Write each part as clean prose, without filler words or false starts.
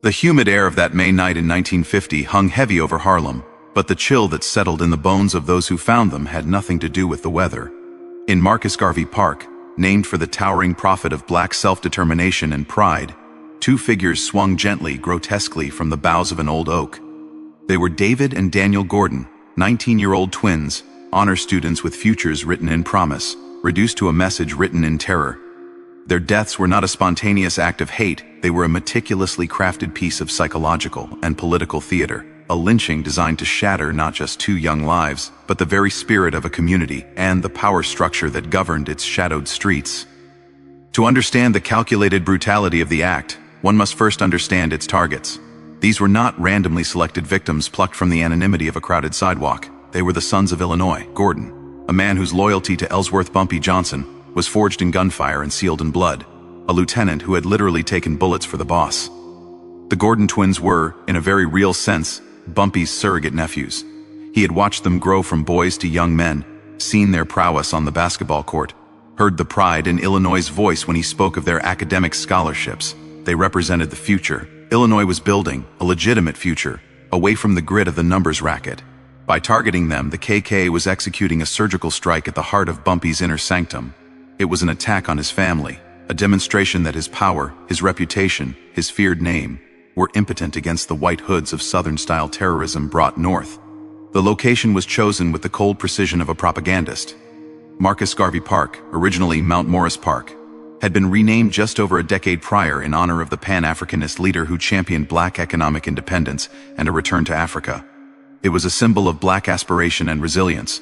The humid air of that May night in 1950 hung heavy over Harlem, but the chill that settled in the bones of those who found them had nothing to do with the weather. In Marcus Garvey Park, named for the towering prophet of black self-determination and pride, two figures swung gently, grotesquely from the boughs of an old oak. They were David and Daniel Gordon, 19-year-old twins, honor students with futures written in promise, reduced to a message written in terror. Their deaths were not a spontaneous act of hate, they were a meticulously crafted piece of psychological and political theater, a lynching designed to shatter not just two young lives, but the very spirit of a community and the power structure that governed its shadowed streets. To understand the calculated brutality of the act, one must first understand its targets. These were not randomly selected victims plucked from the anonymity of a crowded sidewalk. They were the sons of Illinois, Gordon, a man whose loyalty to Ellsworth Bumpy Johnson was forged in gunfire and sealed in blood, a lieutenant who had literally taken bullets for the boss. The Gordon twins were, in a very real sense, Bumpy's surrogate nephews. He had watched them grow from boys to young men, seen their prowess on the basketball court, heard the pride in Illinois' voice when he spoke of their academic scholarships. They represented the future. Illinois was building a legitimate future, away from the grit of the numbers racket. By targeting them, the KK was executing a surgical strike at the heart of Bumpy's inner sanctum. It was an attack on his family, a demonstration that his power, his reputation, his feared name, were impotent against the white hoods of Southern-style terrorism brought north. The location was chosen with the cold precision of a propagandist. Marcus Garvey Park, originally Mount Morris Park, had been renamed just over a decade prior in honor of the Pan-Africanist leader who championed black economic independence and a return to Africa. It was a symbol of black aspiration and resilience.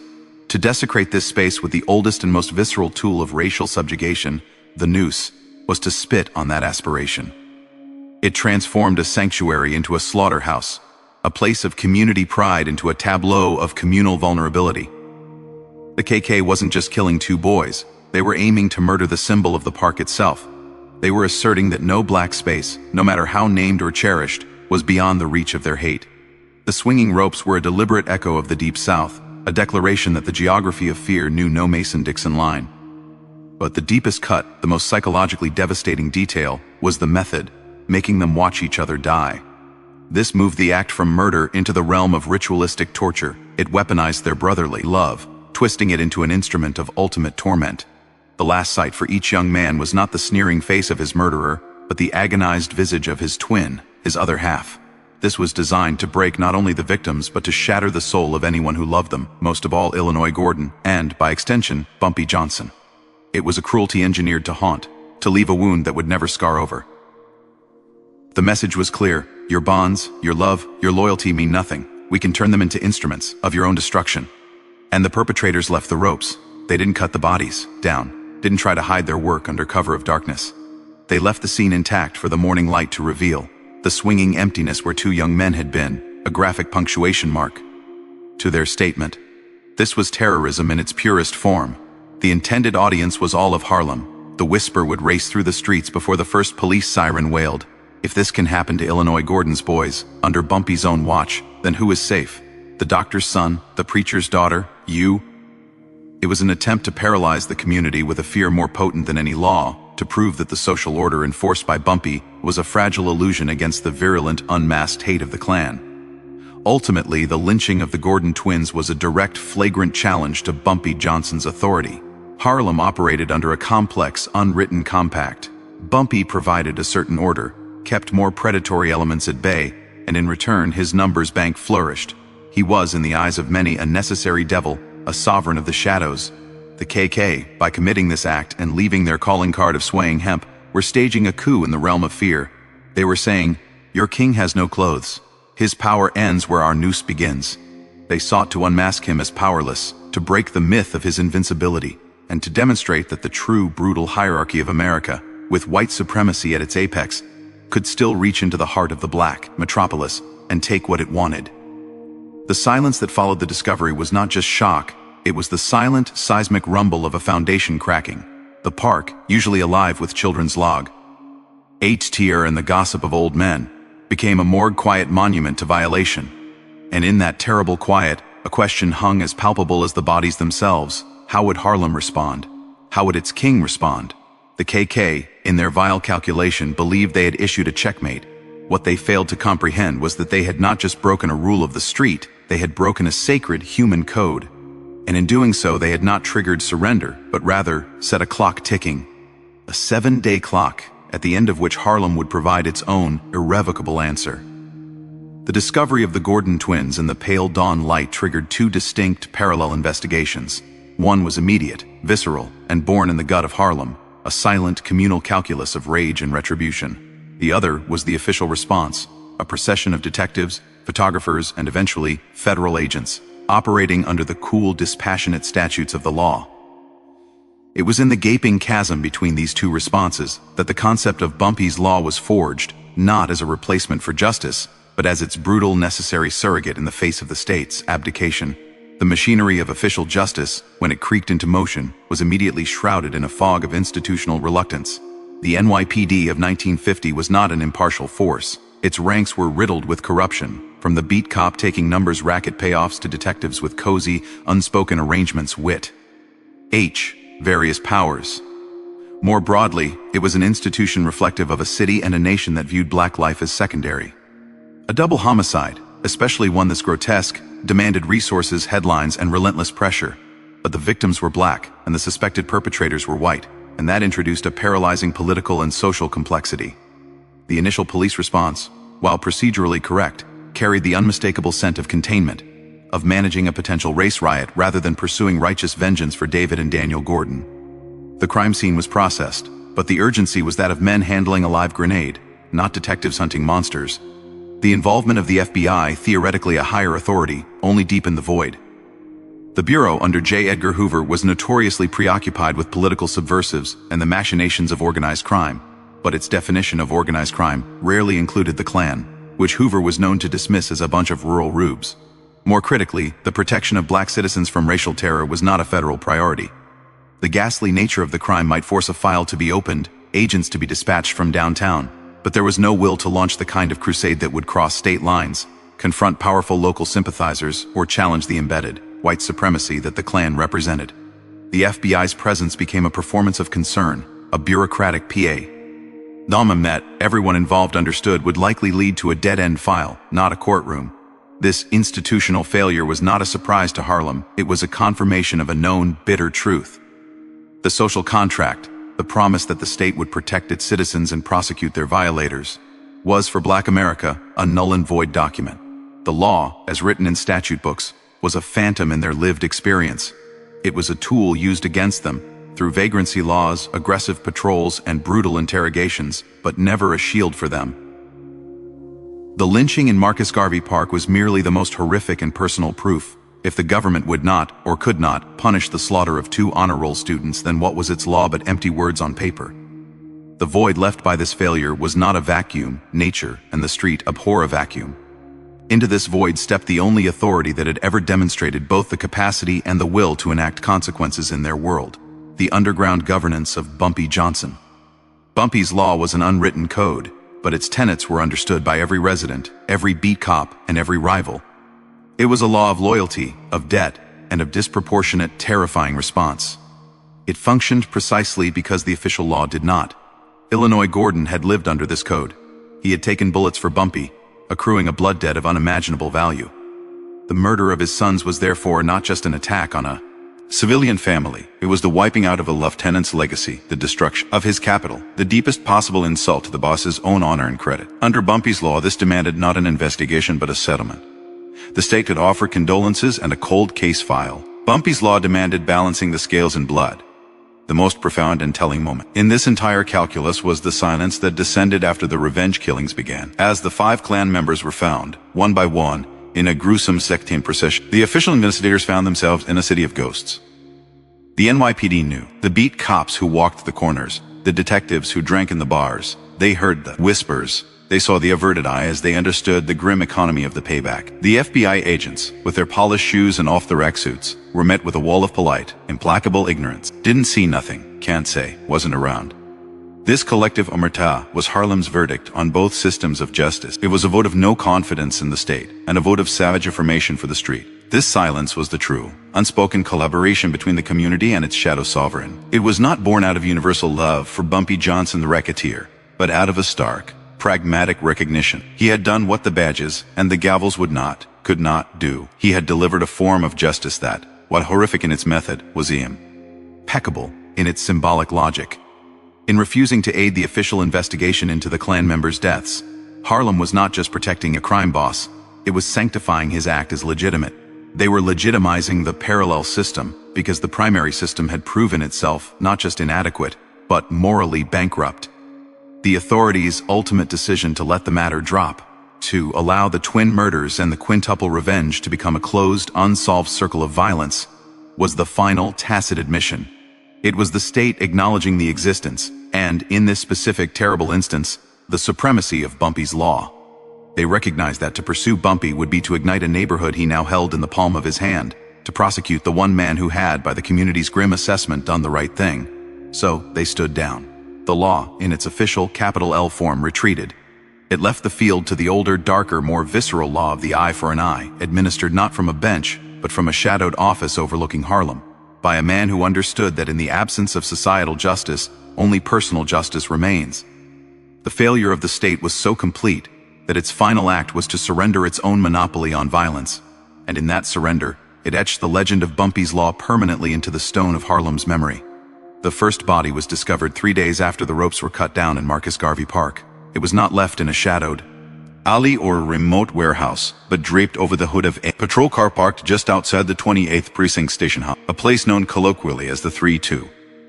To desecrate this space with the oldest and most visceral tool of racial subjugation, the noose, was to spit on that aspiration. It transformed a sanctuary into a slaughterhouse, a place of community pride into a tableau of communal vulnerability. The KK wasn't just killing two boys, they were aiming to murder the symbol of the park itself. They were asserting that no black space, no matter how named or cherished, was beyond the reach of their hate. The swinging ropes were a deliberate echo of the Deep South, a declaration that the geography of fear knew no Mason-Dixon line. But the deepest cut, the most psychologically devastating detail, was the method, making them watch each other die. This moved the act from murder into the realm of ritualistic torture. It weaponized their brotherly love, twisting it into an instrument of ultimate torment. The last sight for each young man was not the sneering face of his murderer, but the agonized visage of his twin, his other half. This was designed to break not only the victims but to shatter the soul of anyone who loved them, most of all Illinois Gordon, and, by extension, Bumpy Johnson. It was a cruelty engineered to haunt, to leave a wound that would never scar over. The message was clear: your bonds, your love, your loyalty mean nothing. We can turn them into instruments of your own destruction. And the perpetrators left the ropes. They didn't cut the bodies down, didn't try to hide their work under cover of darkness. They left the scene intact for the morning light to reveal the swinging emptiness where two young men had been, a graphic punctuation mark to their statement. This was terrorism in its purest form. The intended audience was all of Harlem. The whisper would race through the streets before the first police siren wailed. If this can happen to Illinois Gordon's boys, under Bumpy's own watch, then who is safe? The doctor's son, the preacher's daughter, you? It was an attempt to paralyze the community with a fear more potent than any law, to prove that the social order enforced by Bumpy was a fragile illusion against the virulent, unmasked hate of the Klan. Ultimately, the lynching of the Gordon twins was a direct, flagrant challenge to Bumpy Johnson's authority. Harlem operated under a complex, unwritten compact. Bumpy provided a certain order, kept more predatory elements at bay, and in return his numbers bank flourished. He was, in the eyes of many, a necessary devil, a sovereign of the shadows. The KK, by committing this act and leaving their calling card of swaying hemp, were staging a coup in the realm of fear. They were saying, "Your king has no clothes. His power ends where our noose begins." They sought to unmask him as powerless, to break the myth of his invincibility, and to demonstrate that the true brutal hierarchy of America, with white supremacy at its apex, could still reach into the heart of the black metropolis and take what it wanted. The silence that followed the discovery was not just shock, it was the silent, seismic rumble of a foundation cracking. The park, usually alive with children's log, tear and the gossip of old men, became a morgue-quiet monument to violation. And in that terrible quiet, a question hung as palpable as the bodies themselves. How would Harlem respond? How would its king respond? The KK, in their vile calculation, believed they had issued a checkmate. What they failed to comprehend was that they had not just broken a rule of the street, they had broken a sacred human code. And in doing so, they had not triggered surrender, but rather set a clock ticking. A 7-day clock, at the end of which Harlem would provide its own irrevocable answer. The discovery of the Gordon twins in the pale dawn light triggered two distinct, parallel investigations. One was immediate, visceral, and born in the gut of Harlem, a silent, communal calculus of rage and retribution. The other was the official response, a procession of detectives, photographers, and eventually, federal agents, operating under the cool, dispassionate statutes of the law. It was in the gaping chasm between these two responses that the concept of Bumpy's Law was forged, not as a replacement for justice, but as its brutal, necessary surrogate in the face of the state's abdication. The machinery of official justice, when it creaked into motion, was immediately shrouded in a fog of institutional reluctance. The NYPD of 1950 was not an impartial force. Its ranks were riddled with corruption, from the beat cop taking numbers racket payoffs to detectives with cozy, unspoken arrangements wit. Various powers. More broadly, it was an institution reflective of a city and a nation that viewed black life as secondary. A double homicide, especially one this grotesque, demanded resources, headlines, and relentless pressure. But the victims were black, and the suspected perpetrators were white, and that introduced a paralyzing political and social complexity. The initial police response, while procedurally correct, carried the unmistakable scent of containment, of managing a potential race riot rather than pursuing righteous vengeance for David and Daniel Gordon. The crime scene was processed, but the urgency was that of men handling a live grenade, not detectives hunting monsters. The involvement of the FBI, theoretically a higher authority, only deepened the void. The Bureau under J. Edgar Hoover was notoriously preoccupied with political subversives and the machinations of organized crime, but its definition of organized crime rarely included the Klan, which Hoover was known to dismiss as a bunch of rural rubes. More critically, the protection of black citizens from racial terror was not a federal priority. The ghastly nature of the crime might force a file to be opened, agents to be dispatched from downtown, but there was no will to launch the kind of crusade that would cross state lines, confront powerful local sympathizers, or challenge the embedded, white supremacy that the Klan represented. The FBI's presence became a performance of concern, a bureaucratic PA. Dama met, everyone involved understood would likely lead to a dead-end file, not a courtroom. This institutional failure was not a surprise to Harlem, it was a confirmation of a known, bitter truth. The social contract, the promise that the state would protect its citizens and prosecute their violators, was for Black America a null and void document. The law, as written in statute books, was a phantom in their lived experience. It was a tool used against them, through vagrancy laws, aggressive patrols, and brutal interrogations, but never a shield for them. The lynching in Marcus Garvey Park was merely the most horrific and personal proof. If the government would not, or could not, punish the slaughter of 2 honor roll students, then what was its law but empty words on paper? The void left by this failure was not a vacuum. Nature and the street abhor a vacuum. Into this void stepped the only authority that had ever demonstrated both the capacity and the will to enact consequences in their world: the underground governance of Bumpy Johnson. Bumpy's Law was an unwritten code, but its tenets were understood by every resident, every beat cop, and every rival. It was a law of loyalty, of debt, and of disproportionate, terrifying response. It functioned precisely because the official law did not. Illinois Gordon had lived under this code. He had taken bullets for Bumpy, accruing a blood debt of unimaginable value. The murder of his sons was therefore not just an attack on a civilian family, it was the wiping out of a lieutenant's legacy, the destruction of his capital, the deepest possible insult to the boss's own honor and credit. Under Bumpy's Law, this demanded not an investigation but a settlement. The state could offer condolences and a cold case file. Bumpy's Law demanded balancing the scales in blood. The most profound and telling moment in this entire calculus was the silence that descended after the revenge killings began. As the 5 Klan members were found, one by one, in a gruesome sectarian procession, the official investigators found themselves in a city of ghosts. The NYPD knew. The beat cops who walked the corners, the detectives who drank in the bars, they heard the whispers. They saw the averted eye as they understood the grim economy of the payback. The FBI agents, with their polished shoes and off-the-rack suits, were met with a wall of polite, implacable ignorance. Didn't see nothing, can't say, wasn't around. This collective Omertà was Harlem's verdict on both systems of justice. It was a vote of no confidence in the state, and a vote of savage affirmation for the street. This silence was the true, unspoken collaboration between the community and its shadow sovereign. It was not born out of universal love for Bumpy Johnson the racketeer, but out of a stark, pragmatic recognition. He had done what the badges and the gavels could not do. He had delivered a form of justice that, while horrific in its method, was impeccable in its symbolic logic. In refusing to aid the official investigation into the Klan members' deaths, Harlem was not just protecting a crime boss, it was sanctifying his act as legitimate. They were legitimizing the parallel system because the primary system had proven itself not just inadequate, but morally bankrupt. The authorities' ultimate decision to let the matter drop, to allow the twin murders and the quintuple revenge to become a closed, unsolved circle of violence, was the final tacit admission. It was the state acknowledging the existence, and in this specific terrible instance, the supremacy of Bumpy's law. They recognized that to pursue Bumpy would be to ignite a neighborhood he now held in the palm of his hand, to prosecute the one man who had, by the community's grim assessment, done the right thing. So they stood down. The law, in its official capital L form, retreated. It left the field to the older, darker, more visceral law of the eye for an eye, administered not from a bench, but from a shadowed office overlooking Harlem, by a man who understood that in the absence of societal justice, only personal justice remains. The failure of the state was so complete that its final act was to surrender its own monopoly on violence, and in that surrender, it etched the legend of Bumpy's law permanently into the stone of Harlem's memory. The first body was discovered 3 days after the ropes were cut down in Marcus Garvey Park. It was not left in a shadowed alley or a remote warehouse, but draped over the hood of a patrol car parked just outside the 28th Precinct Station House, a place known colloquially as the 3-2.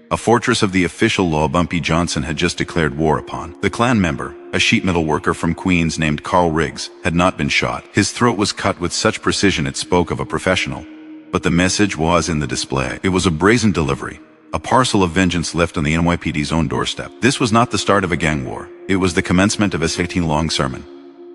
A fortress of the official law Bumpy Johnson had just declared war upon. The Klan member, a sheet metal worker from Queens named Carl Riggs, had not been shot. His throat was cut with such precision it spoke of a professional. But the message was in the display. It was a brazen delivery, a parcel of vengeance left on the NYPD's own doorstep. This was not the start of a gang war. It was the commencement of a 18-long sermon,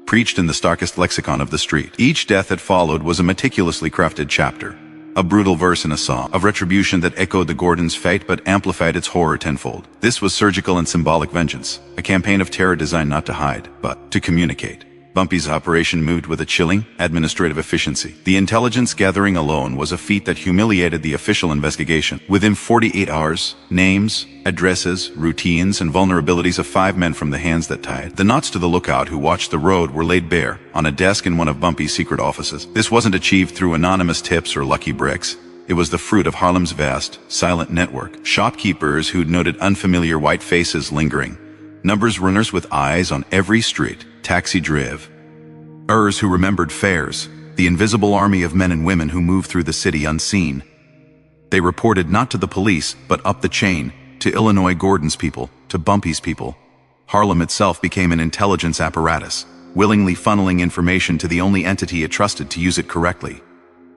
preached in the starkest lexicon of the street. Each death that followed was a meticulously crafted chapter, a brutal verse in a song of retribution that echoed the Gordons' fate but amplified its horror tenfold. This was surgical and symbolic vengeance, a campaign of terror designed not to hide, but to communicate. Bumpy's operation moved with a chilling, administrative efficiency. The intelligence gathering alone was a feat that humiliated the official investigation. Within 48 hours, names, addresses, routines, and vulnerabilities of 5 men from the hands that tied the knots to the lookout who watched the road were laid bare on a desk in one of Bumpy's secret offices. This wasn't achieved through anonymous tips or lucky bricks. It was the fruit of Harlem's vast, silent network. Shopkeepers who'd noted unfamiliar white faces lingering, numbers runners with eyes on every street, taxi drivers who remembered fares, the invisible army of men and women who moved through the city unseen. They reported not to the police, but up the chain, to Illinois Gordon's people, to Bumpy's people. Harlem itself became an intelligence apparatus, willingly funneling information to the only entity it trusted to use it correctly.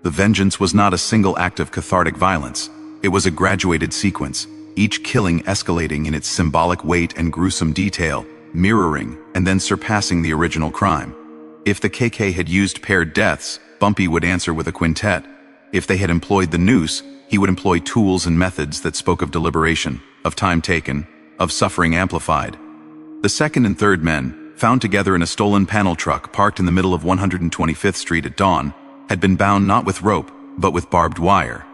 The vengeance was not a single act of cathartic violence. It was a graduated sequence, each killing escalating in its symbolic weight and gruesome detail, mirroring and then surpassing the original crime. If the KK had used paired deaths, Bumpy would answer with a quintet. If they had employed the noose, he would employ tools and methods that spoke of deliberation, of time taken, of suffering amplified. The second and third men, found together in a stolen panel truck parked in the middle of 125th Street at dawn, had been bound not with rope, but with barbed wire.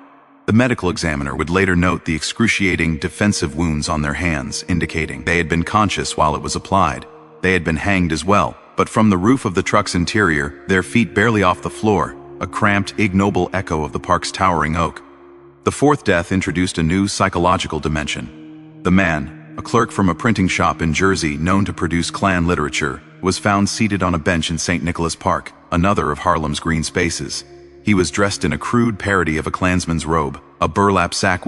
The medical examiner would later note the excruciating defensive wounds on their hands, indicating they had been conscious while it was applied. They had been hanged as well, but from the roof of the truck's interior, their feet barely off the floor, a cramped, ignoble echo of the park's towering oak. The fourth death introduced a new psychological dimension. The man, a clerk from a printing shop in Jersey known to produce Klan literature, was found seated on a bench in St. Nicholas Park, another of Harlem's green spaces. He was dressed in a crude parody of a Klansman's robe, a burlap sack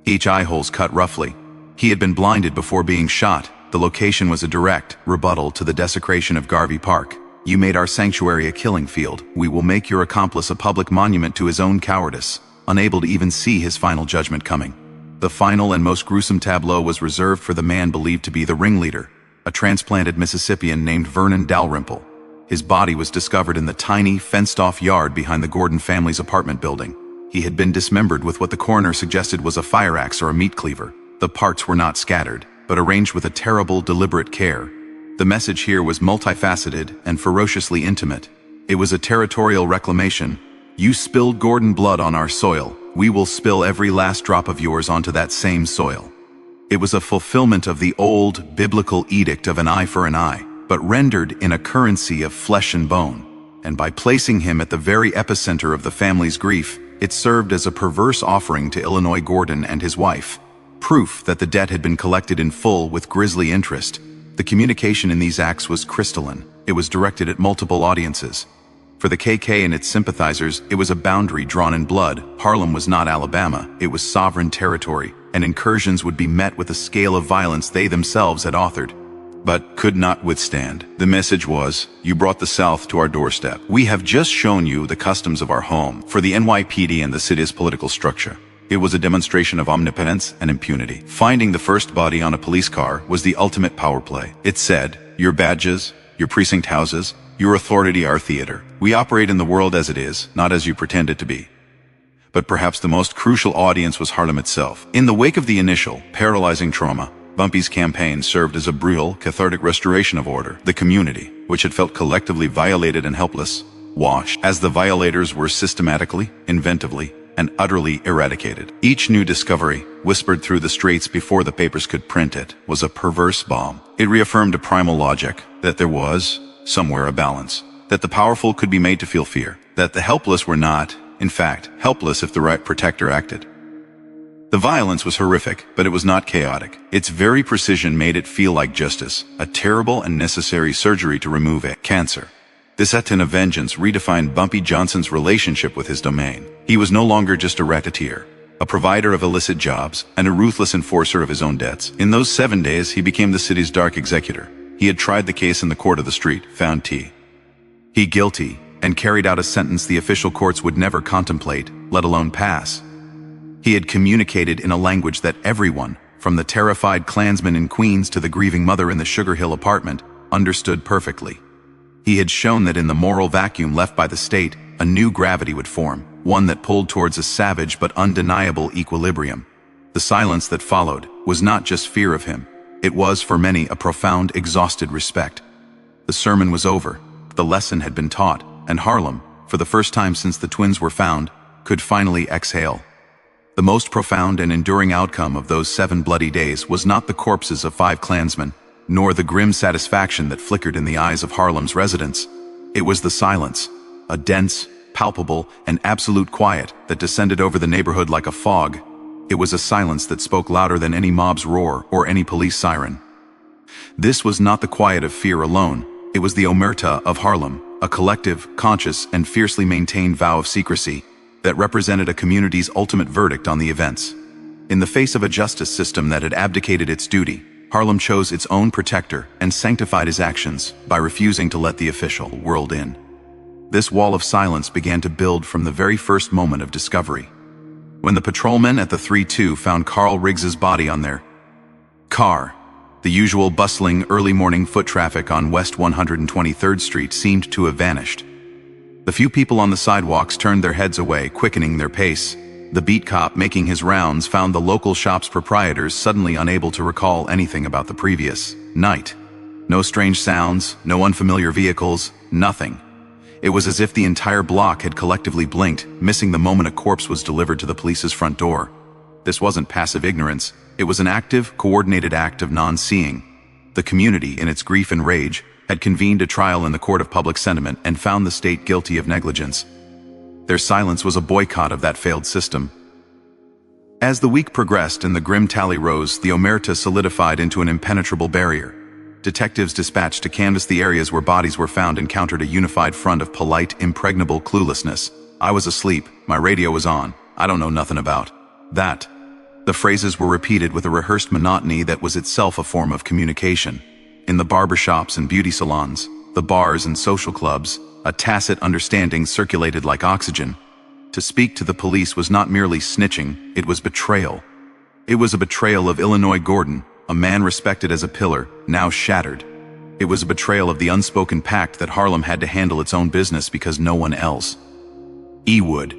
each eye holes cut roughly. He had been blinded before being shot. The location was a direct rebuttal to the desecration of Garvey Park. You made our sanctuary a killing field. We will make your accomplice a public monument to his own cowardice, unable to even see his final judgment coming. The final and most gruesome tableau was reserved for the man believed to be the ringleader, a transplanted Mississippian named Vernon Dalrymple. His body was discovered in the tiny, fenced-off yard behind the Gordon family's apartment building. He had been dismembered with what the coroner suggested was a fire axe or a meat cleaver. The parts were not scattered, but arranged with a terrible, deliberate care. The message here was multifaceted and ferociously intimate. It was a territorial reclamation. You spilled Gordon blood on our soil. We will spill every last drop of yours onto that same soil. It was a fulfillment of the old biblical edict of an eye for an eye, but rendered in a currency of flesh and bone. And by placing him at the very epicenter of the family's grief, it served as a perverse offering to Illinois Gordon and his wife. Proof that the debt had been collected in full with grisly interest. The communication in these acts was crystalline. It was directed at multiple audiences. For the KK and its sympathizers, it was a boundary drawn in blood. Harlem was not Alabama, it was sovereign territory, and incursions would be met with a scale of violence they themselves had authored, but could not withstand. The message was, you brought the South to our doorstep. We have just shown you the customs of our home. For the NYPD and the city's political structure, it was a demonstration of omnipotence and impunity. Finding the first body on a police car was the ultimate power play. It said, your badges, your precinct houses, your authority our theater. We operate in the world as it is, not as you pretend it to be. But perhaps the most crucial audience was Harlem itself. In the wake of the initial, paralyzing trauma, Bumpy's campaign served as a brutal, cathartic restoration of order. The community, which had felt collectively violated and helpless, washed, as the violators were systematically, inventively, and utterly eradicated. Each new discovery, whispered through the streets before the papers could print it, was a perverse bomb. It reaffirmed a primal logic, that there was, somewhere, a balance, that the powerful could be made to feel fear, that the helpless were not, in fact, helpless if the right protector acted. The violence was horrific, but it was not chaotic. Its very precision made it feel like justice, a terrible and necessary surgery to remove a cancer. This act of vengeance redefined Bumpy Johnson's relationship with his domain. He was no longer just a racketeer, a provider of illicit jobs, and a ruthless enforcer of his own debts. In those 7 days, he became the city's dark executor. He had tried the case in the court of the street, found he guilty, and carried out a sentence the official courts would never contemplate, let alone pass. He had communicated in a language that everyone, from the terrified Klansman in Queens to the grieving mother in the Sugar Hill apartment, understood perfectly. He had shown that in the moral vacuum left by the state, a new gravity would form, one that pulled towards a savage but undeniable equilibrium. The silence that followed was not just fear of him. It was, for many, a profound, exhausted respect. The sermon was over, the lesson had been taught, and Harlem, for the first time since the twins were found, could finally exhale. The most profound and enduring outcome of those 7 bloody days was not the corpses of 5 Klansmen, nor the grim satisfaction that flickered in the eyes of Harlem's residents. It was the silence, a dense, palpable, and absolute quiet that descended over the neighborhood like a fog. It was a silence that spoke louder than any mob's roar or any police siren. This was not the quiet of fear alone, it was the Omertà of Harlem, a collective, conscious, and fiercely maintained vow of secrecy that represented a community's ultimate verdict on the events. In the face of a justice system that had abdicated its duty, Harlem chose its own protector and sanctified his actions by refusing to let the official world in. This wall of silence began to build from the very first moment of discovery. When the patrolmen at the 3-2 found Carl Riggs's body on their car, the usual bustling early morning foot traffic on West 123rd Street seemed to have vanished. The few people on the sidewalks turned their heads away, quickening their pace. The beat cop making his rounds found the local shop's proprietors suddenly unable to recall anything about the previous night. No strange sounds, no unfamiliar vehicles, nothing. It was as if the entire block had collectively blinked, missing the moment a corpse was delivered to the police's front door. This wasn't passive ignorance, it was an active, coordinated act of non-seeing. The community, in its grief and rage, had convened a trial in the court of public sentiment and found the state guilty of negligence. Their silence was a boycott of that failed system. As the week progressed and the grim tally rose, the Omertà solidified into an impenetrable barrier. Detectives dispatched to canvass the areas where bodies were found encountered a unified front of polite, impregnable cluelessness. I was asleep, my radio was on, I don't know nothing about that. The phrases were repeated with a rehearsed monotony that was itself a form of communication. In the barbershops and beauty salons, the bars and social clubs, a tacit understanding circulated like oxygen. To speak to the police was not merely snitching, it was betrayal. It was a betrayal of Illinois Gordon, a man respected as a pillar, now shattered. It was a betrayal of the unspoken pact that Harlem had to handle its own business because no one else would.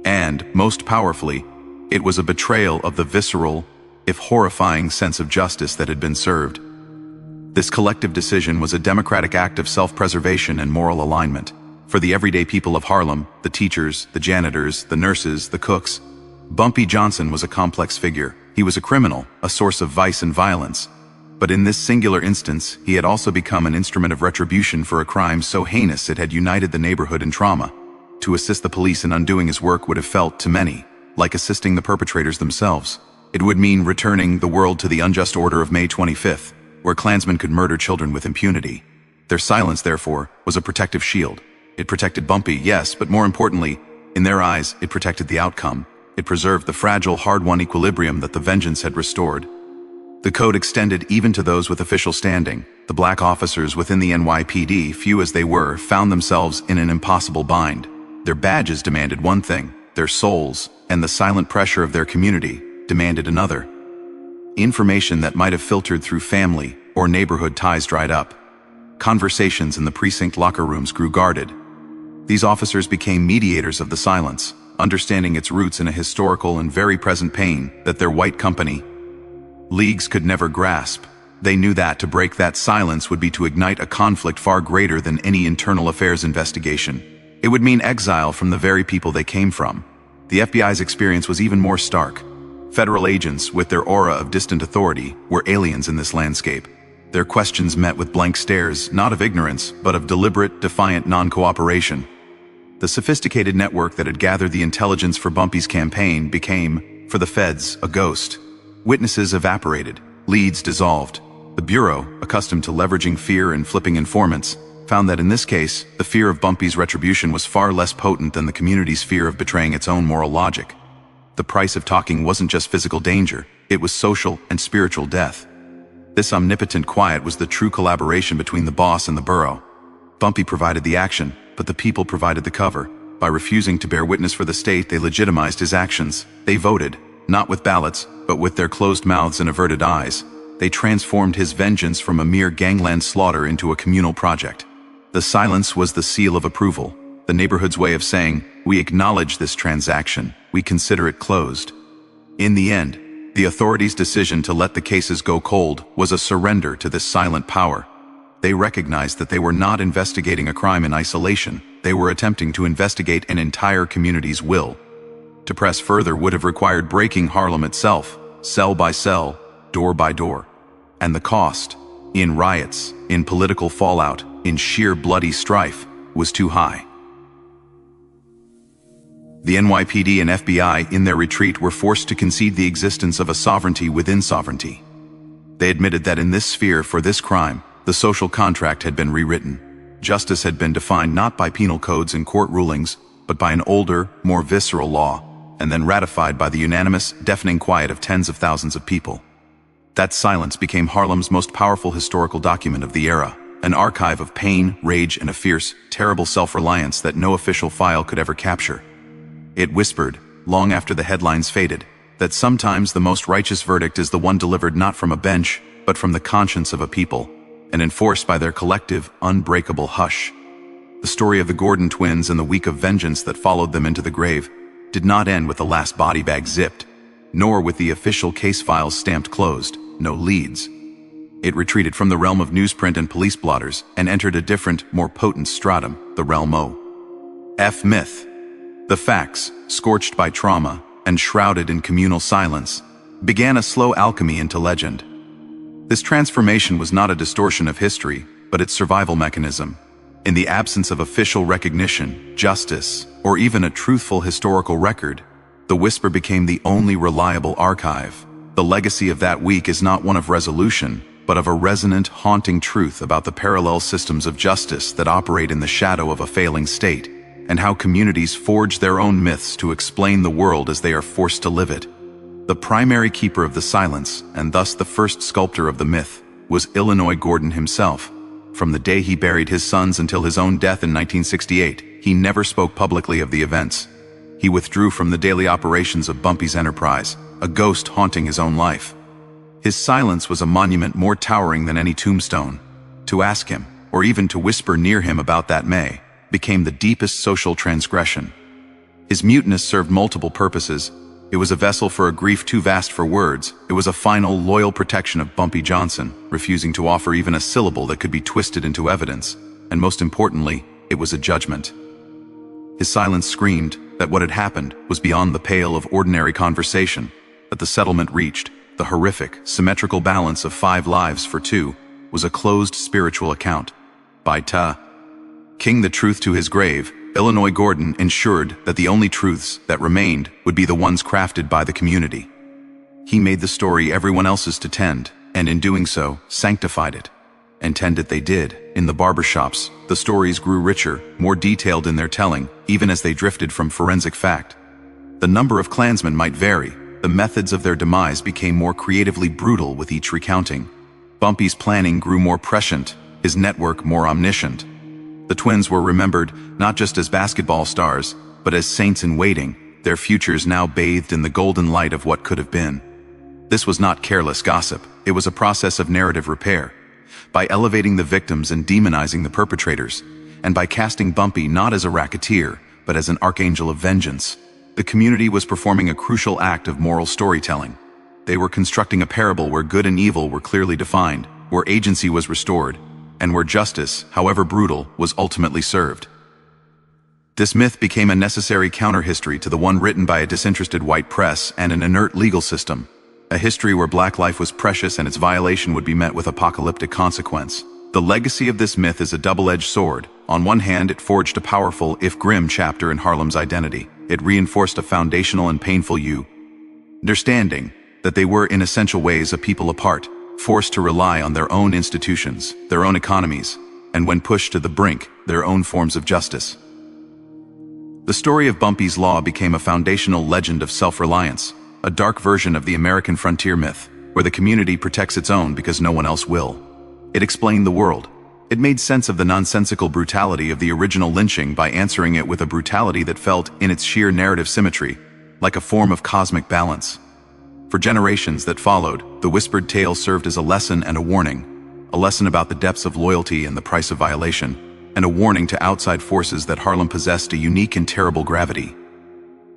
And, most powerfully, it was a betrayal of the visceral, if horrifying, sense of justice that had been served. This collective decision was a democratic act of self-preservation and moral alignment. For the everyday people of Harlem, the teachers, the janitors, the nurses, the cooks, Bumpy Johnson was a complex figure, He was a criminal, a source of vice and violence. But in this singular instance, he had also become an instrument of retribution for a crime so heinous it had united the neighborhood in trauma. To assist the police in undoing his work would have felt, to many, like assisting the perpetrators themselves. It would mean returning the world to the unjust order of May 25th, where Klansmen could murder children with impunity. Their silence, therefore, was a protective shield. It protected Bumpy, yes, but more importantly, in their eyes, it protected the outcome. It preserved the fragile, hard-won equilibrium that the vengeance had restored. The code extended even to those with official standing. The black officers within the NYPD, few as they were, found themselves in an impossible bind. Their badges demanded one thing, their souls, and the silent pressure of their community demanded another. Information that might have filtered through family or neighborhood ties dried up. Conversations in the precinct locker rooms grew guarded. These officers became mediators of the silence, understanding its roots in a historical and very present pain that their white company leagues could never grasp. They knew that to break that silence would be to ignite a conflict far greater than any internal affairs investigation. It would mean exile from the very people they came from. The FBI's experience was even more stark. Federal agents, with their aura of distant authority, were aliens in this landscape. Their questions met with blank stares, not of ignorance, but of deliberate, defiant non-cooperation. The sophisticated network that had gathered the intelligence for Bumpy's campaign became, for the feds, a ghost. Witnesses evaporated, leads dissolved. The Bureau, accustomed to leveraging fear and flipping informants, found that in this case, the fear of Bumpy's retribution was far less potent than the community's fear of betraying its own moral logic. The price of talking wasn't just physical danger, it was social and spiritual death. This omnipotent quiet was the true collaboration between the boss and the borough. Bumpy provided the action, but the people provided the cover. By refusing to bear witness for the state, they legitimized his actions. They voted, not with ballots, but with their closed mouths and averted eyes. They transformed his vengeance from a mere gangland slaughter into a communal project. The silence was the seal of approval, the neighborhood's way of saying, "We acknowledge this transaction, we consider it closed." In the end, the authorities' decision to let the cases go cold was a surrender to this silent power. They recognized that they were not investigating a crime in isolation, they were attempting to investigate an entire community's will. To press further would have required breaking Harlem itself, cell by cell, door by door. And the cost, in riots, in political fallout, in sheer bloody strife, was too high. The NYPD and FBI, in their retreat, were forced to concede the existence of a sovereignty within sovereignty. They admitted that in this sphere, for this crime, the social contract had been rewritten. Justice had been defined not by penal codes and court rulings, but by an older, more visceral law, and then ratified by the unanimous, deafening quiet of tens of thousands of people. That silence became Harlem's most powerful historical document of the era, an archive of pain, rage, and a fierce, terrible self-reliance that no official file could ever capture. It whispered, long after the headlines faded, that sometimes the most righteous verdict is the one delivered not from a bench, but from the conscience of a people, and enforced by their collective, unbreakable hush. The story of the Gordon twins and the week of vengeance that followed them into the grave did not end with the last body bag zipped, nor with the official case files stamped closed, no leads. It retreated from the realm of newsprint and police blotters and entered a different, more potent stratum, the realm of myth. The facts, scorched by trauma and shrouded in communal silence, began a slow alchemy into legend. This transformation was not a distortion of history, but its survival mechanism. In the absence of official recognition, justice, or even a truthful historical record, the whisper became the only reliable archive. The legacy of that week is not one of resolution, but of a resonant, haunting truth about the parallel systems of justice that operate in the shadow of a failing state, and how communities forge their own myths to explain the world as they are forced to live it. The primary keeper of the silence, and thus the first sculptor of the myth, was Illinois Gordon himself. From the day he buried his sons until his own death in 1968, he never spoke publicly of the events. He withdrew from the daily operations of Bumpy's enterprise, a ghost haunting his own life. His silence was a monument more towering than any tombstone. To ask him, or even to whisper near him about that May, became the deepest social transgression. His muteness served multiple purposes. It was a vessel for a grief too vast for words. It was a final, loyal protection of Bumpy Johnson, refusing to offer even a syllable that could be twisted into evidence. And most importantly, it was a judgment. His silence screamed that what had happened was beyond the pale of ordinary conversation. that the settlement reached, the horrific, symmetrical balance of 5 lives for 2, was a closed spiritual account. By King the truth to his grave, Illinois Gordon ensured that the only truths that remained would be the ones crafted by the community. He made the story everyone else's to tend, and in doing so, sanctified it. And tend it they did. In the barbershops, the stories grew richer, more detailed in their telling, even as they drifted from forensic fact. The number of Klansmen might vary, the methods of their demise became more creatively brutal with each recounting. Bumpy's planning grew more prescient, his network more omniscient. The twins were remembered not just as basketball stars, but as saints in waiting, their futures now bathed in the golden light of what could have been. This was not careless gossip, it was a process of narrative repair. By elevating the victims and demonizing the perpetrators, and by casting Bumpy not as a racketeer, but as an archangel of vengeance, the community was performing a crucial act of moral storytelling. They were constructing a parable where good and evil were clearly defined, where agency was restored, and where justice, however brutal, was ultimately served. This myth became a necessary counter-history to the one written by a disinterested white press and an inert legal system, a history where black life was precious and its violation would be met with apocalyptic consequence. The legacy of this myth is a double-edged sword. On one hand, it forged a powerful, if grim, chapter in Harlem's identity. It reinforced a foundational and painful understanding that they were in essential ways a people apart, forced to rely on their own institutions, their own economies, and when pushed to the brink, their own forms of justice. The story of Bumpy's Law became a foundational legend of self-reliance, a dark version of the American frontier myth, where the community protects its own because no one else will. It explained the world. It made sense of the nonsensical brutality of the original lynching by answering it with a brutality that felt, in its sheer narrative symmetry, like a form of cosmic balance. For generations that followed, the whispered tale served as a lesson and a warning, a lesson about the depths of loyalty and the price of violation, and a warning to outside forces that Harlem possessed a unique and terrible gravity.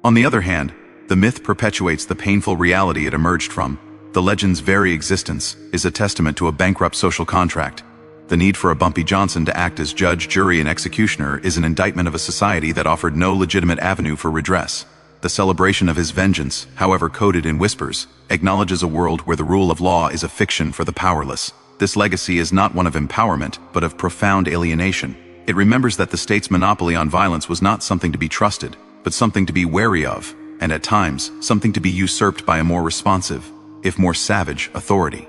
On the other hand, the myth perpetuates the painful reality it emerged from. The legend's very existence is a testament to a bankrupt social contract. The need for a Bumpy Johnson to act as judge, jury, and executioner is an indictment of a society that offered no legitimate avenue for redress. The celebration of his vengeance, however coded in whispers, acknowledges a world where the rule of law is a fiction for the powerless. This legacy is not one of empowerment, but of profound alienation. It remembers that the state's monopoly on violence was not something to be trusted, but something to be wary of, and at times, something to be usurped by a more responsive, if more savage, authority.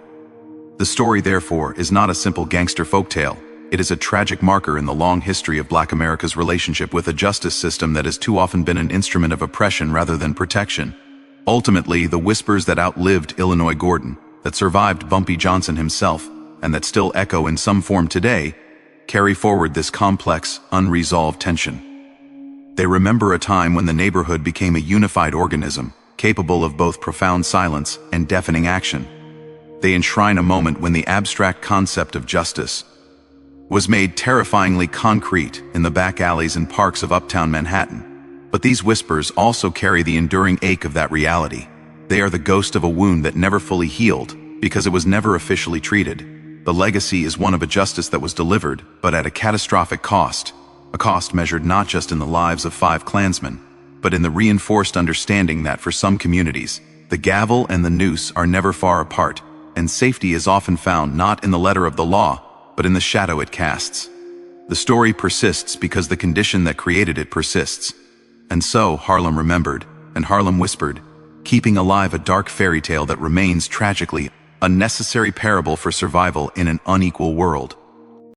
The story, therefore, is not a simple gangster folktale. It is a tragic marker in the long history of Black America's relationship with a justice system that has too often been an instrument of oppression rather than protection. Ultimately, the whispers that outlived Illinois Gordon, that survived Bumpy Johnson himself, and that still echo in some form today, carry forward this complex, unresolved tension. They remember a time when the neighborhood became a unified organism, capable of both profound silence and deafening action. They enshrine a moment when the abstract concept of justice was made terrifyingly concrete in the back alleys and parks of uptown Manhattan. But these whispers also carry the enduring ache of that reality. They are the ghost of a wound that never fully healed, because it was never officially treated. The legacy is one of a justice that was delivered, but at a catastrophic cost. A cost measured not just in the lives of 5 Klansmen, but in the reinforced understanding that for some communities, the gavel and the noose are never far apart, and safety is often found not in the letter of the law, but in the shadow it casts. The story persists because the condition that created it persists. And so Harlem remembered, and Harlem whispered, keeping alive a dark fairy tale that remains tragically a necessary parable for survival in an unequal world.